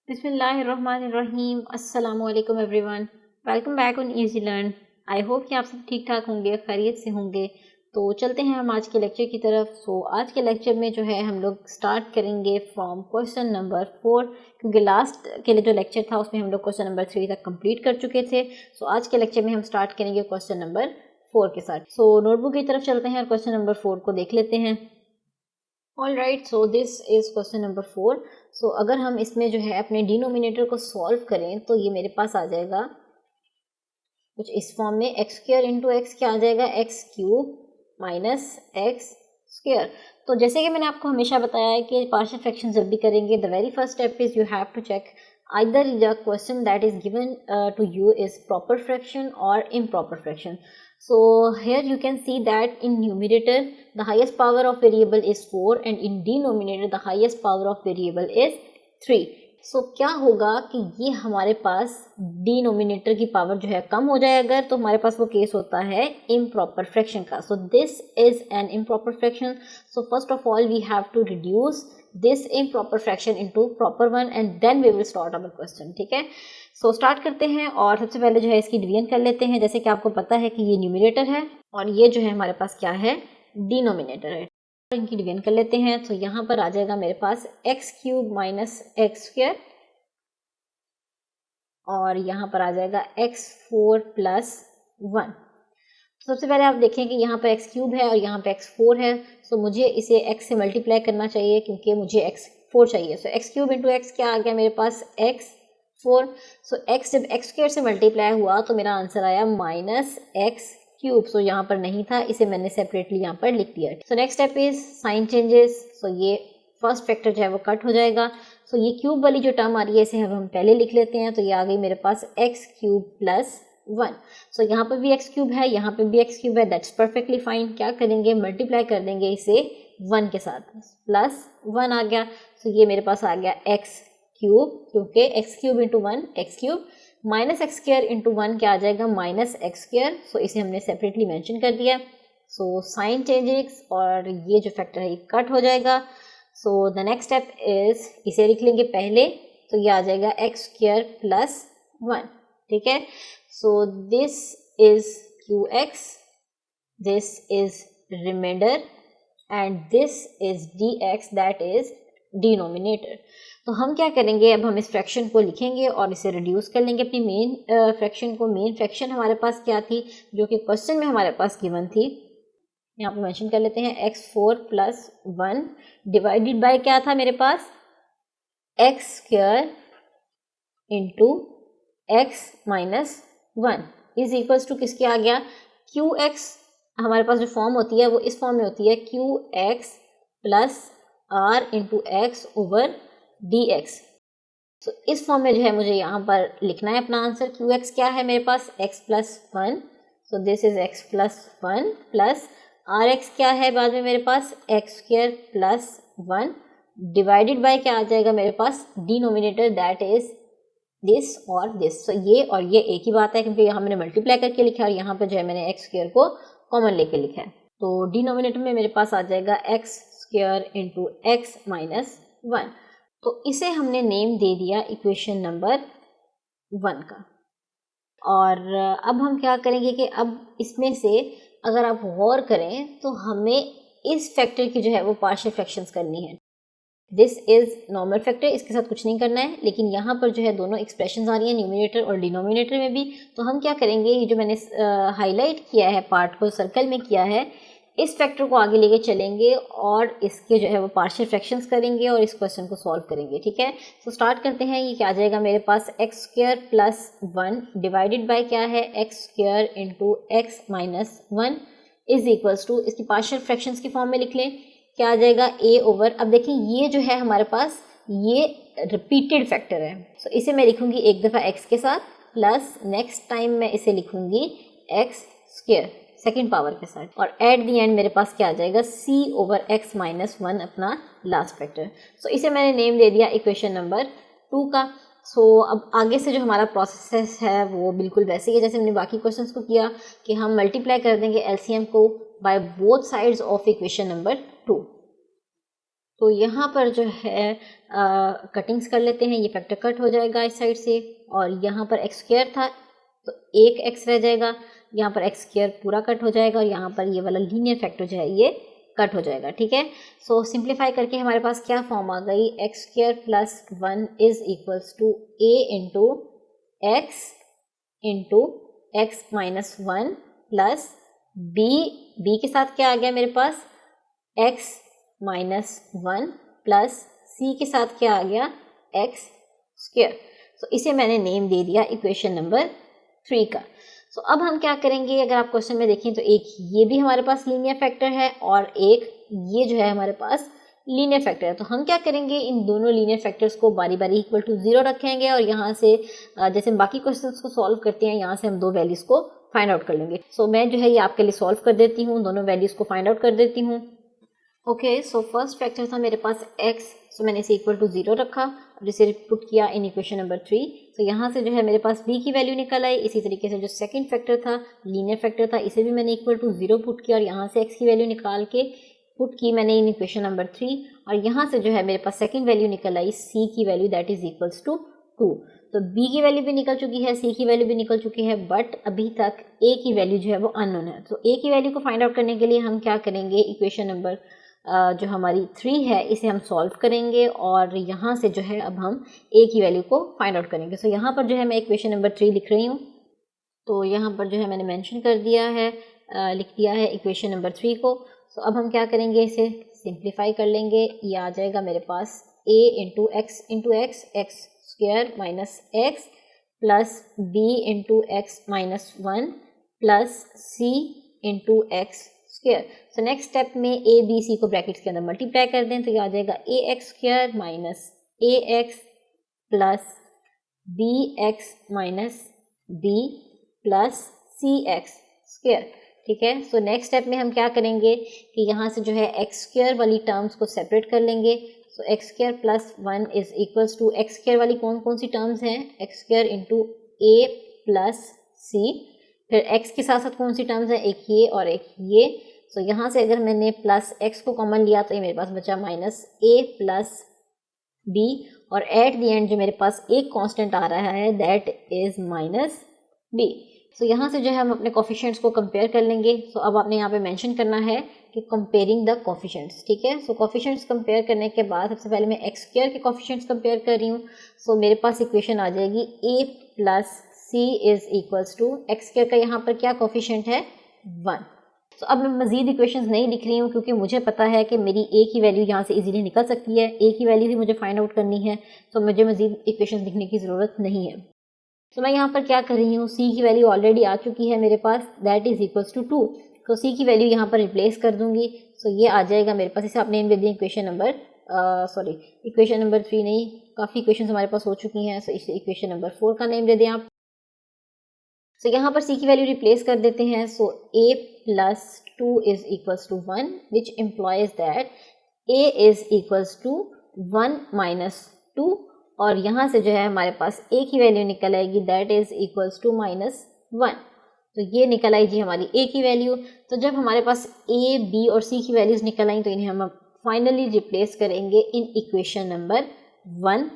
बिस्मिल्लाहिर्रहमानिर्रहीम। अस्सलामुअलैकुम everyone, welcome back on easy learn. I hope कि आप सब ठीक ठाक होंगे, खैरियत से होंगे। तो चलते हैं हम आज के लेक्चर की तरफ। आज के लेक्चर में जो है हम लोग स्टार्ट करेंगे फ्रॉम क्वेश्चन नंबर 4, क्योंकि लास्ट के लिए जो लेक्चर था उसमें हम लोग क्वेश्चन नंबर 3 तक कंप्लीट कर चुके थे। आज के लेक्चर में हम स्टार्ट करेंगे क्वेश्चन नंबर 4 के साथ। नोटबुक की तरफ चलते हैं और क्वेश्चन नंबर 4 को देख लेते हैं। All right, so this is question number 4। अगर हम इसमें जो है अपने डिनोमिनेटर को सॉल्व करें तो ये मेरे पास आ जाएगा कुछ इस फॉर्म में, एक्स स्क्वायर इंटू एक्स क्या आ जाएगा, x cube minus x square. तो जैसे कि मैंने आपको हमेशा बताया है कि पार्शियल फ्रैक्शन जब भी करेंगे, the very first step is you have to check either the question that is given to you is proper fraction or improper fraction. So here you can see that in numerator the highest power of variable is 4 and in denominator the highest power of variable is 3. क्या होगा कि ये हमारे पास denominator की power जो है कम हो जाए अगर, तो हमारे पास वो केस होता है इम्प्रॉपर फ्रैक्शन का। This is an improper fraction. First of all we have to reduce this improper fraction into proper one and then we will start our question। ठीक है, स्टार्ट करते हैं और सबसे पहले जो है इसकी डिवीजन कर लेते हैं। जैसे कि आपको पता है कि ये न्यूमरेटर है और ये जो है हमारे पास क्या है, डिनोमिनेटर है। इनकी डिवीजन कर लेते हैं। यहाँ पर आ जाएगा मेरे पास x cube minus x square और यहाँ पर आ जाएगा एक्स फोर प्लस 1। सबसे पहले आप देखें कि यहाँ पर एक्स क्यूब है और यहाँ पे एक्स फोर है। मुझे इसे एक्स से मल्टीप्लाई करना चाहिए क्योंकि मुझे एक्स फोर चाहिए। एक्स क्यूब इंटू एक्स क्या आ गया मेरे पास, एक्स फोर। एक्स जब एक्स स्क्वायर से मल्टीप्लाई हुआ तो मेरा आंसर आया माइनस एक्स क्यूब। यहाँ पर नहीं था, इसे मैंने सेपरेटली यहाँ पर लिख दिया। Next step is sine changes. ये फर्स्ट फैक्टर जो है वो कट हो जाएगा। ये क्यूब वाली जो टर्म आ रही है इसे हम पहले लिख लेते हैं। ये आ गई मेरे पास एक्स क्यूब प्लस 1। यहाँ पर भी एक्स क्यूब है, यहाँ पे भी एक्स क्यूब है, दैट्स परफेक्टली फाइन। क्या करेंगे, मल्टीप्लाई कर देंगे इसे 1 के साथ, प्लस 1 आ गया। ये मेरे पास आ गया एक्स क्यूब, क्योंकि x cube into 1 x cube, minus x square into 1 क्या आ जाएगा, माइनस एक्स स्क्वायर। इसे हमने सेपरेटली मेंशन कर दिया। साइन चेंजेस और ये जो फैक्टर है ये कट हो जाएगा। द नेक्स्ट स्टेप इज, इसे लिख लेंगे पहले। ये आ जाएगा एक्स स्क्वायर प्लस 1। ठीक है, this is qx, this is remainder and this is dx, that is denominator। हम क्या करेंगे, अब हम इस फ्रैक्शन को लिखेंगे और इसे रिड्यूस कर लेंगे अपनी मेन फ्रैक्शन को। मेन फ्रैक्शन हमारे पास क्या थी, जो कि क्वेश्चन में हमारे पास गिवन थी, यहाँ पे मेंशन कर लेते हैं, x four plus 1 divided by क्या था मेरे पास, x square into x minus 1 is equals to किसके आ गया, क्यू एक्स। हमारे पास जो फॉर्म होती है वो इस फॉर्म में होती है, q x plus r into x over d x. इस फॉर्म में जो है मुझे यहाँ पर लिखना है अपना आंसर। क्यू एक्स क्या है मेरे पास, x plus 1। This is x plus 1 plus r x क्या है बाद में मेरे पास, x square plus 1 divided by क्या आ जाएगा मेरे पास, डिनोमिनेटर, दैट इज दिस और दिस। ये और ये एक ही बात है, क्योंकि यहाँ मैंने मल्टीप्लाई करके लिखा है और यहाँ पे जो है मैंने एक्स स्क्वायर को कॉमन लेके लिखा है। डिनोमिनेटर में मेरे पास आ जाएगा x square into x minus 1। इसे हमने नेम दे दिया इक्वेशन नंबर 1 का। और अब हम क्या करेंगे कि अब इसमें से अगर आप गौर करें तो हमें इस फैक्टर की जो है वो पार्शियल फ्रैक्शंस करनी है। दिस इज नॉर्मल फैक्टर, इसके साथ कुछ नहीं करना है, लेकिन यहाँ पर जो है दोनों एक्सप्रेशंस आ रही हैं न्यूमरेटर और डिनोमिनेटर में भी। हम क्या करेंगे, ये जो मैंने हाईलाइट किया है पार्ट को, सर्कल में किया है, इस फैक्टर को आगे लेके चलेंगे और इसके जो है वो पार्शियल फ्रैक्शंस करेंगे और इस क्वेश्चन को सॉल्व करेंगे। ठीक है, स्टार्ट करते हैं। ये क्या आ जाएगा मेरे पास, x square plus 1 divided by क्या है, x square into x minus 1 is equals to, इसकी पार्शियल फ्रैक्शंस की फॉर्म में लिख लें, क्या आ जाएगा a ओवर। अब देखिए ये जो है हमारे पास ये रिपीटेड फैक्टर है। इसे मैं लिखूंगी एक दफ़ा x के साथ, प्लस नेक्स्ट टाइम मैं इसे लिखूंगी x स्क्वायर सेकेंड पावर के साथ, और एट दी एंड मेरे पास क्या आ जाएगा, c ओवर x माइनस 1 अपना लास्ट फैक्टर। इसे मैंने नेम दे दिया इक्वेशन नंबर 2 का। अब आगे से जो हमारा प्रोसेस है वो बिल्कुल वैसे ही है जैसे हमने बाकी क्वेश्चंस को किया, कि हम मल्टीप्लाई कर देंगे एलसीएम को by both sides of equation number 2। तो यहाँ पर जो है कटिंग्स कर लेते हैं, ये फैक्टर कट हो जाएगा इस साइड से, और यहाँ पर एक्स स्क्वायर था तो एक एक्स रह जाएगा, यहाँ पर एक्स स्क्वायर पूरा कट हो जाएगा, और यहाँ पर ये वाला लीनियर फैक्टर जो है ये कट हो जाएगा, ठीक है। सो सिंप्लीफाई करके हमारे पास क्या फॉर्म आ गई, x square plus 1 is equals to a into x minus 1 plus b के साथ क्या आ गया मेरे पास, एक्स माइनस 1 प्लस सी के साथ क्या आ गया, एक्स स्क्वायर। तो इसे मैंने नेम दे दिया इक्वेशन नंबर 3 का। सो अब हम क्या करेंगे, अगर आप क्वेश्चन में देखें तो एक ये भी हमारे पास लीनियर फैक्टर है और एक ये जो है हमारे पास लीनियर फैक्टर है। तो हम क्या करेंगे, इन दोनों लीनियर फैक्टर्स को बारी बारी इक्वल टू 0 रखेंगे, और यहाँ से जैसे हम बाकी क्वेश्चंस को सॉल्व करते हैं, यहाँ से हम दो वैल्यूज़ को फाइंड आउट कर लेंगे। सो मैं जो है ये आपके लिए सॉल्व कर देती हूँ, दोनों वैल्यूज़ को फाइंड आउट कर देती हूँ। ओके, सो फर्स्ट फैक्टर था मेरे पास x, सो मैंने इसे इक्वल टू 0 रखा और इसे पुट किया इन इक्वेशन नंबर 3। तो यहाँ से जो है मेरे पास b की वैल्यू निकल आई। इसी तरीके से जो सेकंड फैक्टर था, लीनियर फैक्टर था, इसे भी मैंने इक्वल टू 0 पुट किया और यहाँ से x की वैल्यू निकाल के पुट की मैंने इन इक्वेशन नंबर 3, और यहाँ से जो है मेरे पास सेकेंड वैल्यू निकल आई c की value, that is equals to 2। तो b की वैल्यू भी निकल चुकी है, c की वैल्यू भी निकल चुकी है, बट अभी तक a की वैल्यू जो है वो अननोन है। तो a की वैल्यू को फाइंड आउट करने के लिए हम क्या करेंगे, इक्वेशन नंबर जो हमारी 3 है इसे हम सॉल्व करेंगे, और यहाँ से जो है अब हम a की वैल्यू को फाइंड आउट करेंगे। सो यहाँ पर जो है मैं इक्वेशन नंबर 3 लिख रही हूँ, तो यहाँ पर जो है मैंने मेंशन कर दिया है, लिख दिया है इक्वेशन नंबर 3 को। सो अब हम क्या करेंगे, इसे सिंप्लीफाई कर लेंगे। ये आ जाएगा मेरे पास a into x x square minus x plus b into x minus 1 plus c into x square. So next step में a b c को ब्रैकेट्स के अंदर मल्टीप्लाई कर दें, तो ये आ जाएगा a x square minus a x plus b x minus b plus c x square, ठीक है। सो नेक्स्ट स्टेप में हम क्या करेंगे कि यहाँ से जो है एक्स स्क्वायर वाली टर्म्स को सेपरेट कर लेंगे। So x square plus 1 is equals to, x square वाली कौन कौन सी टर्म्स हैं, x square into a plus c, फिर x के साथ साथ कौन सी टर्म्स हैं, एक ये और एक ये। सो यहाँ से अगर मैंने प्लस x को कॉमन लिया तो ये मेरे पास बचा माइनस a प्लस b, और एट द एंड जो मेरे पास एक कांस्टेंट आ रहा है दैट इज माइनस b। सो यहाँ से जो है हम अपने कोफिशिएंट्स को कंपेयर कर लेंगे। सो अब आपने यहाँ पे मेंशन करना है कि कंपेयरिंग द कोफिशिएंट्स, ठीक है। सो कोफिशिएंट्स कंपेयर करने के बाद सबसे पहले मैं एक्स स्क्वायर के कोफिशिएंट्स कंपेयर कर रही हूँ। सो मेरे पास इक्वेशन आ जाएगी a plus c is equals to, x square का यहाँ पर क्या कोफिशिएंट है, 1। तो अब मैं मजीद इक्वेशंस नहीं लिख रही हूँ क्योंकि मुझे पता है कि मेरी a की वैल्यू यहाँ से इजीली निकल सकती है, a की वैल्यू भी मुझे फाइंड आउट करनी है, तो मुझे मजीद इक्वेशंस लिखने की ज़रूरत नहीं है। तो मैं यहाँ पर क्या कर रही हूँ, c की वैल्यू ऑलरेडी आ चुकी है मेरे पास, दैट इज इक्वल्स टू 2, तो c की वैल्यू यहाँ पर रिप्लेस कर दूंगी। सो ये आ जाएगा मेरे पास, इसे आपने दे दी इक्वेशन नंबर इक्वेशन नंबर 3 नहीं, काफ़ी इक्वेशन हमारे पास हो चुकी हैं। सो इसे इक्वेशन नंबर 4 का नेम दे दें आप। सो यहाँ पर c की वैल्यू रिप्लेस कर देते हैं। So a plus 2 is equals to 1 which implies that a is equals to 1 minus 2, और यहाँ से जो है हमारे पास a की वैल्यू निकल आएगी that is equals to minus 1। तो ये निकल आई जी हमारी a की वैल्यू। तो जब हमारे पास a, b और c की वैल्यूज़ निकल आई तो इन्हें हम फाइनली रिप्लेस करेंगे इन इक्वेशन नंबर 1।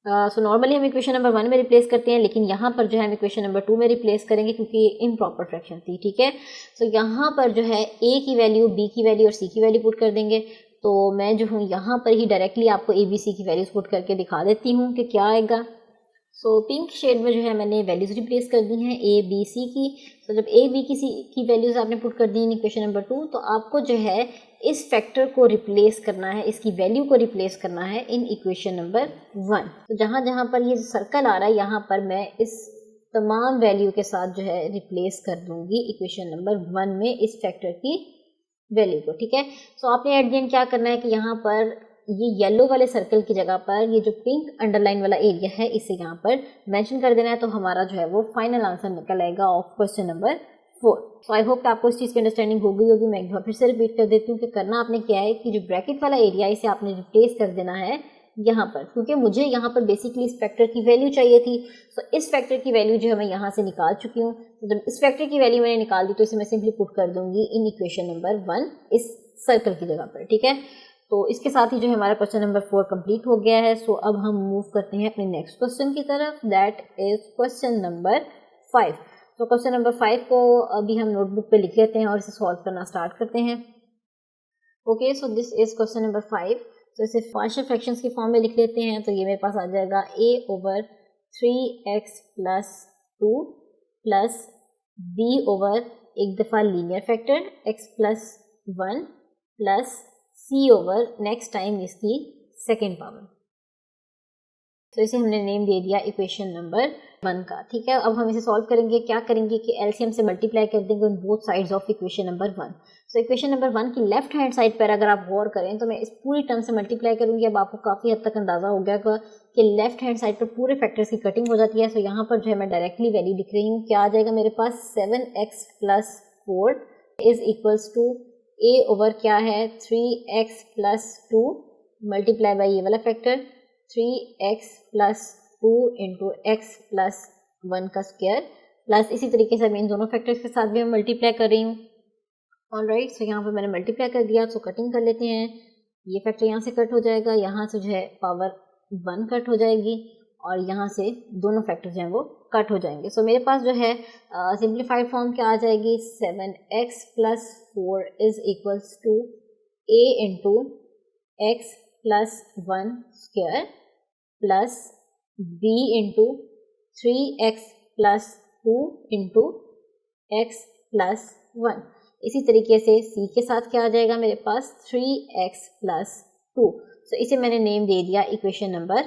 सो नॉर्मली हम इक्वेशन नंबर 1 में रिप्लेस करते हैं, लेकिन यहाँ पर जो है हम इक्वेशन नंबर 2 में रिप्लेस करेंगे क्योंकि ये इम्प्रॉपर फ्रैक्शन थी, ठीक है। सो यहाँ पर जो है a की वैल्यू, b की वैल्यू और c की वैल्यू पुट कर देंगे। तो मैं जो हूँ यहाँ पर ही डायरेक्टली आपको a b c की वैल्यूज़ पुट करके दिखा देती हूँ कि क्या आएगा। सो पिंक शेड में जो है मैंने वैल्यूज़ रिप्लेस कर दी हैं a b c की। तो जब a b c की वैल्यूज़ आपने पुट कर दी इन इक्वेशन नंबर 2, तो आपको जो है इस फैक्टर को रिप्लेस करना है, इसकी वैल्यू को रिप्लेस करना है इन इक्वेशन नंबर 1। तो जहाँ जहाँ पर ये सर्कल आ रहा है यहाँ पर मैं इस तमाम वैल्यू के साथ जो है रिप्लेस कर दूंगी इक्वेशन नंबर 1 में इस फैक्टर की वैल्यू को, ठीक है। सो आपने एट द एंड क्या करना है कि यहाँ पर ये येलो वाले सर्कल की जगह पर ये जो पिंक अंडरलाइन वाला एरिया है इसे यहाँ पर मेंशन कर देना है, तो हमारा जो है वो फाइनल आंसर निकल आएगा of question number 4। So I hope कि आपको इस चीज़ की अंडरस्टैंडिंग हो गई होगी। मैं एक बार फिर से रिपीट कर देती हूँ कि करना आपने क्या है कि जो ब्रैकेट वाला एरिया इसे आपने रिप्लेस कर देना है यहाँ पर, क्योंकि मुझे यहाँ पर बेसिकली इस फैक्टर की वैल्यू चाहिए थी। सो इस फैक्टर की वैल्यू जो है मैं यहाँ से निकाल चुकी हूँ। तो जब इस फैक्टर की वैल्यू मैंने निकाल दी तो इसे मैं सिंपली पुट कर दूंगी इन इक्वेशन नंबर 1 इस सर्कल की जगह पर, ठीक है। तो इसके साथ ही जो है हमारा क्वेश्चन नंबर 4 कंप्लीट हो गया है। सो अब हम मूव करते हैं अपने नेक्स्ट क्वेश्चन की तरफ, दैट इज क्वेश्चन नंबर 5। तो क्वेश्चन नंबर 5 को अभी हम नोटबुक पे लिख लेते हैं और इसे सॉल्व करना स्टार्ट करते हैं। Okay, so this is question number 5। तो इसे पार्शियल फ्रैक्शंस की फॉर्म में लिख लेते हैं। तो ये मेरे पास आ जाएगा a/3x + 2 प्लस b/, एक दफ़ा linear factor x + 1 plus c/, next time इसकी सेकेंड पावर। तो इसे हमने नेम दे दिया इक्वेशन नंबर 1 का। ठीक है, अब हम इसे सॉल्व करेंगे। क्या करेंगे कि एलसीएम से मल्टीप्लाई कर देंगे on both sides of equation number 1। So equation number 1 की लेफ्ट हैंड साइड पर अगर आप गौर करें तो मैं इस पूरी टर्म से मल्टीप्लाई करूंगी। अब आपको काफ़ी हद तक अंदाजा हो गया कि लेफ्ट हैंड साइड पर पूरे फैक्टर्स की कटिंग हो जाती है। सो यहाँ पर जो है मैं डायरेक्टली वैल्यू लिख रही हूँ। क्या आ जाएगा मेरे पास 7x + 4 is equals to a/, क्या है 3x + 2 मल्टीप्लाई बाई ये वाला फैक्टर 3x + 2 इंटू x + 1 का स्क्वायर प्लस इसी तरीके से मैं इन दोनों फैक्टर्स के साथ भी मैं मल्टीप्लाई कर रही हूँ। ऑलराइट, सो यहाँ पर मैंने मल्टीप्लाई कर दिया। सो कटिंग कर लेते हैं। ये फैक्टर यहाँ से कट हो जाएगा, यहाँ से जो है पावर 1 कट हो जाएगी और यहाँ से दोनों फैक्टर जो हैं वो कट हो जाएंगे। सो मेरे पास जो है सिंप्लीफाइड फॉर्म क्या आ जाएगी 7x + 4 is equals to a into x + 1 square plus b into 3x + 2 into x + 1। इसी तरीके से c के साथ क्या आ जाएगा मेरे पास 3x + 2। सो इसे मैंने नेम दे दिया इक्वेशन नंबर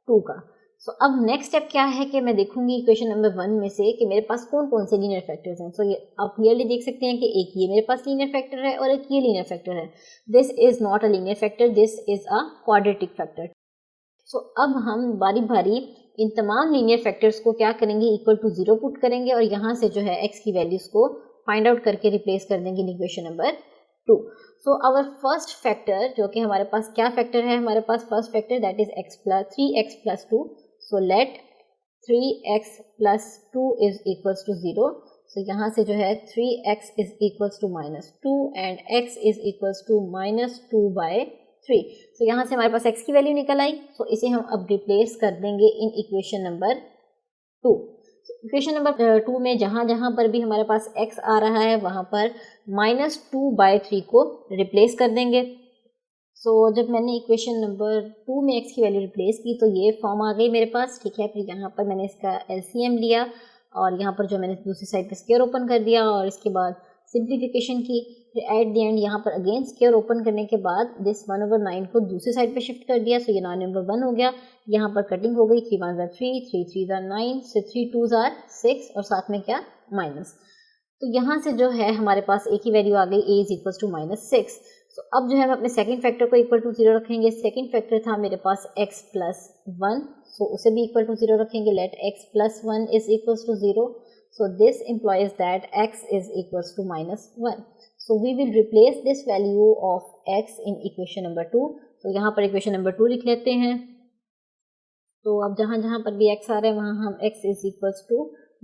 2 का। सो अब नेक्स्ट स्टेप क्या है कि मैं देखूंगी इक्वेशन नंबर 1 में से कि मेरे पास कौन कौन से लीनियर फैक्टर्स हैं। सो ये आप क्लियरली देख सकते हैं कि एक ये मेरे पास लीनियर फैक्टर है और एक ये लीनियर फैक्टर है। This is not a linear factor, this is a quadratic factor. So अब हम बारी बारी इन तमाम लीनियर फैक्टर्स को क्या करेंगे, इक्वल टू 0 पुट करेंगे और यहाँ से जो है x की वैल्यूज को फाइंड आउट करके रिप्लेस कर देंगे in equation number 2। So our first factor जो कि हमारे पास क्या फैक्टर है, हमारे पास first factor that is 3x + 2। So let 3x + 2 is equals to 0। So यहाँ से जो है 3x is equals to -2 and x is equals to -2/3। So यहाँ से हमारे पास x की वैल्यू निकल आई। सो इसे हम अब रिप्लेस कर देंगे in equation number 2। Equation number 2 में जहाँ जहाँ पर भी हमारे पास x आ रहा है वहाँ पर -2/3 को रिप्लेस कर देंगे। सो जब मैंने इक्वेशन नंबर 2 में x की वैल्यू रिप्लेस की तो ये फॉर्म आ गई मेरे पास। ठीक है, फिर यहाँ पर मैंने इसका एलसीएम लिया और यहाँ पर जो मैंने दूसरी साइड पे स्क्वायर ओपन कर दिया और इसके बाद सिंप्लीफिकेशन की। फिर एट द एंड यहाँ पर अगेन स्क्वायर ओपन करने के बाद दिस 1/9 को दूसरी साइड पे शिफ्ट कर दिया। सो ये 9 नंबर 1 हो गया। यहाँ पर कटिंग हो गई, 3 1 3, 3 3 9, से 3 2 6 और साथ में क्या माइनस। तो यहाँ से जो है हमारे पास a की वैल्यू आ गई a इज इक्वल टू -6। सो अब जो है हम अपने सेकंड फैक्टर को इक्वल टू 0 रखेंगे। सेकंड फैक्टर था मेरे पास x + 1। सो उसे भी इक्वल टू 0 रखेंगे। Let x + 1 is equal to 0। So this implies that x is equals to -1. So we will replace this value of x in equation number 2. तो यहाँ पर equation number 2 लिख लेते हैं। तो अब जहाँ जहाँ पर भी x आ रहा है वहाँ हम x is equals to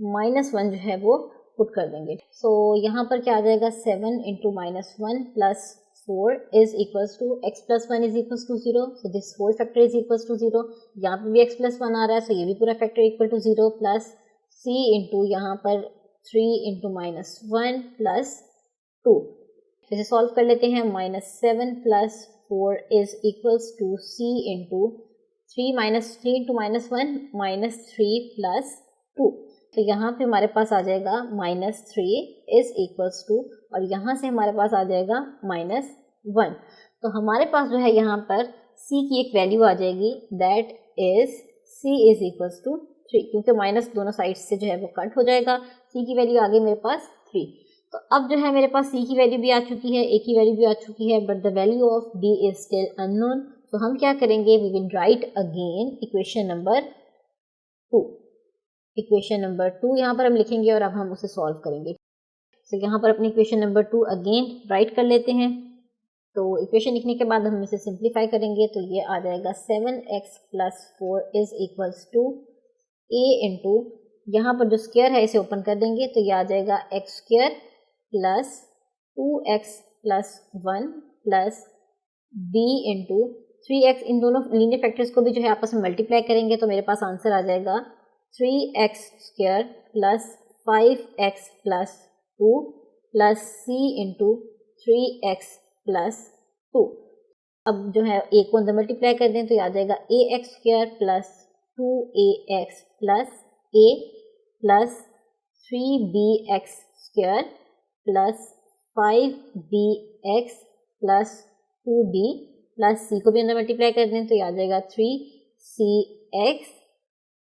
-1 जो है वो पुट कर देंगे। सो यहाँ पर क्या आ जाएगा 7 × -1 + 4 is equals to x + 1 is equals to 0. So this whole factor is equals to 0. यहाँ पर भी x + 1 आ रहा है, so ये भी पूरा factor equal to 0 plus c into यहाँ पर 3 × -1 + 2। इसे सॉल्व कर लेते हैं। -7 + 4 is equals to c into 3 × -1 -3 + 2। तो यहाँ पे हमारे पास आ जाएगा -3 इज इक्वल्स टू और यहाँ से हमारे पास आ जाएगा -1। तो हमारे पास जो है यहाँ पर c की एक वैल्यू आ जाएगी that is c is equals to 3, क्योंकि माइनस दोनों साइड से जो है वो कट हो जाएगा। c की वैल्यू आ गई मेरे पास 3। तो अब जो है मेरे पास c की वैल्यू भी आ चुकी है, a की वैल्यू भी आ चुकी है, but the value of b is still unknown. तो हम क्या करेंगे, we will write again equation number 2। Equation number 2 यहाँ पर हम लिखेंगे और अब हम उसे सॉल्व करेंगे। तो यहाँ पर अपनी इक्वेशन नंबर 2 अगेन राइट कर लेते हैं। तो इक्वेशन लिखने के बाद हम इसे सिंप्लीफाई करेंगे। तो ये आ जाएगा 7x + 4 is equals to a into यहाँ पर जो स्क्वायर है इसे ओपन कर देंगे तो ये आ जाएगा x² + 2x + 1 + b into 3x, इन दोनों लीनियर फैक्टर्स को भी जो है आपस में मल्टीप्लाई करेंगे तो मेरे पास आंसर आ जाएगा 3x square plus 5x plus 2 plus c into 3x plus 2। अब जो है a को अंदर मल्टीप्लाई कर दें तो ये आ जाएगा ax square plus 2ax plus a plus 3bx square plus 5bx plus 2b plus c को भी अंदर मल्टीप्लाई कर दें तो ये आ जाएगा 3cx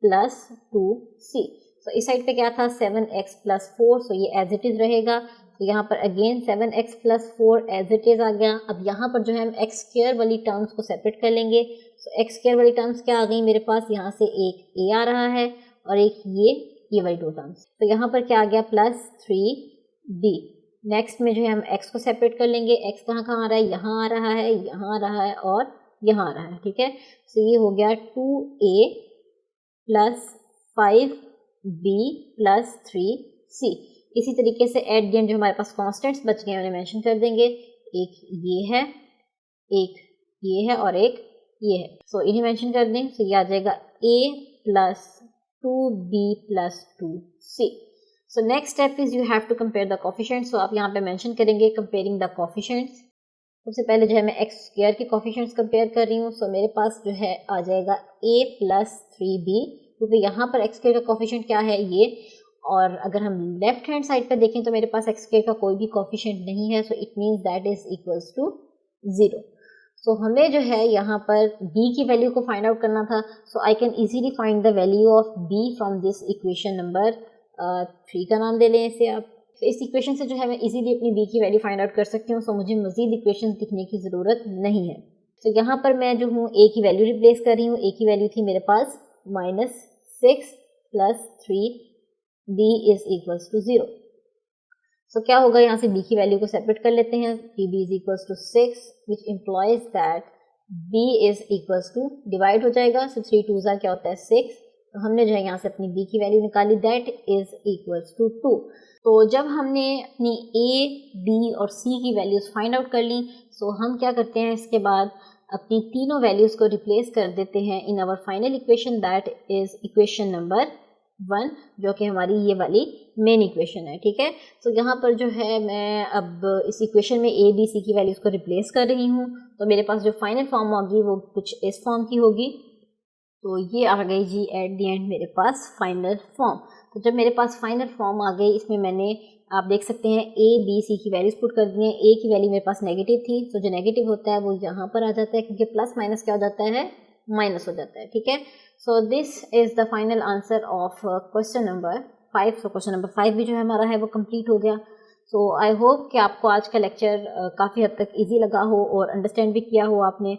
प्लस 2c। तो इस साइड पे क्या था 7x प्लस 4, सो ये एज इट इज़ रहेगा। तो यहाँ पर again 7x plus 4 as it is आ गया। अब यहाँ पर जो है हम एक्स स्क्वायर वाली टर्म्स को सेपरेट कर लेंगे। सो एक्स स्क्वायर वाली टर्म्स क्या आ गई मेरे पास, यहाँ से एक a आ रहा है और एक ये वाली 2 टर्म्स। तो यहाँ पर क्या आ गया प्लस 3b। नेक्स्ट में जो है हम x को सेपरेट कर लेंगे। x कहाँ कहाँ आ रहा है, यहाँ आ रहा है, यहाँ आ रहा है और यहाँ आ रहा है, ठीक है। तो ये हो गया 2a plus 5b plus 3c। इसी तरीके से एट द एंड जो हमारे पास कॉन्स्टेंट्स बच गए हैं उन्हें मेंशन कर देंगे। एक ये है, एक ये है और एक ये है। सो इन्हें मेंशन कर दें। सो ये आ जाएगा a plus 2b plus 2c। So next step is you have to compare the coefficients. So आप यहाँ पे मेंशन करेंगे कंपेयरिंग द कोफिशिएंट्स। सबसे पहले जो है मैं एक्स स्क्वायर के कोफिशिएंट्स कंपेयर कर रही हूँ। सो मेरे पास जो है आ जाएगा a प्लस 3b, क्योंकि यहाँ पर एक्स स्क्वायर का कोफिशिएंट क्या है ये, और अगर हम लेफ्ट हैंड साइड पर देखें तो मेरे पास एक्स स्क्वायर का कोई भी कोफिशिएंट नहीं है। So it means that is equals to 0। So हमें जो है यहाँ पर b की वैल्यू को फाइंड आउट करना था। So I can easily find the value of b from this equation number 3 का नाम दे लें इसे आप। तो इस इक्वेशन से जो है मैं इजीली अपनी b की वैल्यू फाइंड आउट कर सकती हूँ। सो मुझे मजीद इक्वेशन लिखने की ज़रूरत नहीं है। तो यहाँ पर मैं जो हूँ a की वैल्यू रिप्लेस कर रही हूँ। a की वैल्यू थी मेरे पास -6 plus 3b is equals to 0। So क्या होगा, यहाँ से b की वैल्यू को सेपरेट कर लेते हैं। 3b is equals to 6 which implies that b is equals to divide हो जाएगा। सो 3 2 क्या होता है 6। तो हमने जो है यहाँ से अपनी b की वैल्यू निकाली, दैट इज इक्वल्स टू 2। तो जब हमने अपनी a, b और c की वैल्यूज फाइंड आउट कर ली, सो हम क्या करते हैं इसके बाद अपनी तीनों वैल्यूज को रिप्लेस कर देते हैं in our final equation, that is equation number 1, जो कि हमारी ये वाली मेन इक्वेशन है, ठीक है। तो यहाँ पर जो है मैं अब इस इक्वेशन में a, b, c की वैल्यूज को रिप्लेस कर रही हूँ। तो मेरे पास जो फाइनल फॉर्म होगी वो कुछ इस फॉर्म की होगी। तो ये आ गई जी एट द एंड मेरे पास फाइनल फॉर्म। तो जब मेरे पास फाइनल फॉर्म आ गई, इसमें मैंने आप देख सकते हैं a, b, c की वैल्यूज पुट कर दी हैं। a की वैल्यू मेरे पास नेगेटिव थी, तो जो नेगेटिव होता है वो यहाँ पर आ जाता है, क्योंकि प्लस माइनस क्या हो जाता है, माइनस हो जाता है, ठीक है। So this is the final answer of question number 5। So question number 5 भी जो है हमारा है वो कंप्लीट हो गया। सो आई होप कि आपको आज का लेक्चर काफ़ी हद तक ईजी लगा हो और अंडरस्टैंड भी किया हो आपने।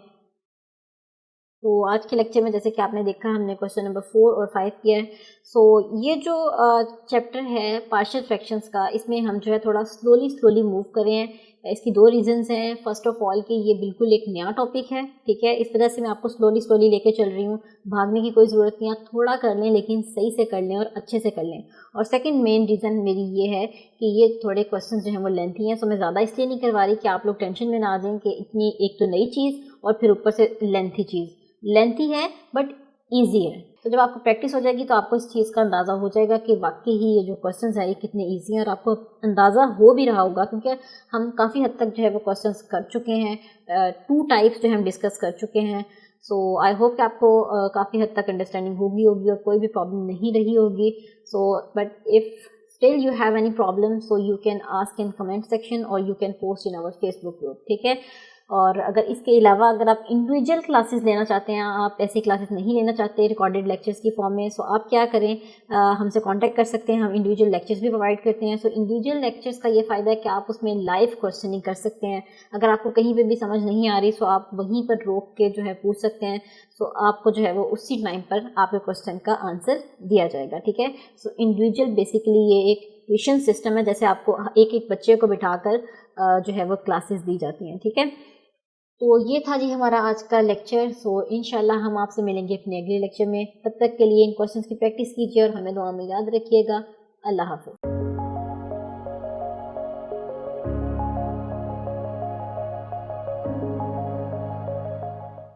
तो आज के लेक्चर में जैसे कि आपने देखा हमने क्वेश्चन नंबर 4 और 5 किया है। सो ये जो चैप्टर है पार्शियल फ्रैक्शंस का, इसमें हम जो है थोड़ा स्लोली मूव करें। इसकी 2 रीजंस हैं। फर्स्ट ऑफ ऑल कि ये बिल्कुल एक नया टॉपिक है, ठीक है, इस वजह से मैं आपको स्लोली लेके चल रही हूँ। भागने की कोई ज़रूरत नहीं है, आप थोड़ा कर लें लेकिन सही से कर लें और अच्छे से कर लें। और सेकंड मेन रीज़न मेरी ये है कि ये थोड़े क्वेश्चन जो हैं वो लेंथी हैं। सो मैं ज़्यादा इसलिए नहीं करवा रही कि आप लोग टेंशन में ना आ जाएं कि इतनी एक तो नई चीज़ और फिर ऊपर से लेंथी चीज़। लेंथी है बट ईजी है। तो जब आपको प्रैक्टिस हो जाएगी तो आपको इस चीज़ का अंदाज़ा हो जाएगा कि वाकई ही ये जो क्वेश्चंस है ये कितने ईजी हैं, और आपको अंदाज़ा हो भी रहा होगा क्योंकि हम काफ़ी हद तक जो है वो क्वेश्चंस कर चुके हैं। 2 टाइप्स जो हम डिस्कस कर चुके हैं। सो आई होप कि आपको काफ़ी हद तक अंडरस्टैंडिंग होगी और कोई भी प्रॉब्लम नहीं रही होगी। So but if still you have any problem, so you can ask in comment section और you can post in our Facebook group, ठीक है। और अगर इसके अलावा अगर आप इंडिविजुअल क्लासेस लेना चाहते हैं, आप ऐसी क्लासेस नहीं लेना चाहते रिकॉर्डेड लेक्चर्स की फॉर्म में, सो आप क्या करें, हमसे कांटेक्ट कर सकते हैं। हम इंडिविजुअल लेक्चर्स भी प्रोवाइड करते हैं। सो इंडिविजुअल लेक्चर्स का ये फ़ायदा है कि आप उसमें लाइव क्वेश्चनिंग कर सकते हैं। अगर आपको कहीं पे भी समझ नहीं आ रही, सो आप वहीं पर रोक के जो है पूछ सकते हैं। सो आपको जो है वो उसी टाइम पर आपके क्वेश्चन का आंसर दिया जाएगा, ठीक है। सो इंडिविजुअल बेसिकली ये एक ट्यूशन सिस्टम है, जैसे आपको एक बच्चे को बिठाकर जो है वो क्लासेस दी जाती हैं, ठीक है। तो ये था जी हमारा आज का लेक्चर। सो इंशाल्लाह हम आपसे मिलेंगे अपने अगले लेक्चर में। तब तक के लिए इन क्वेश्चंस की प्रैक्टिस कीजिए और हमें दुआ में याद रखिएगा। अल्लाह हाफ़िज़।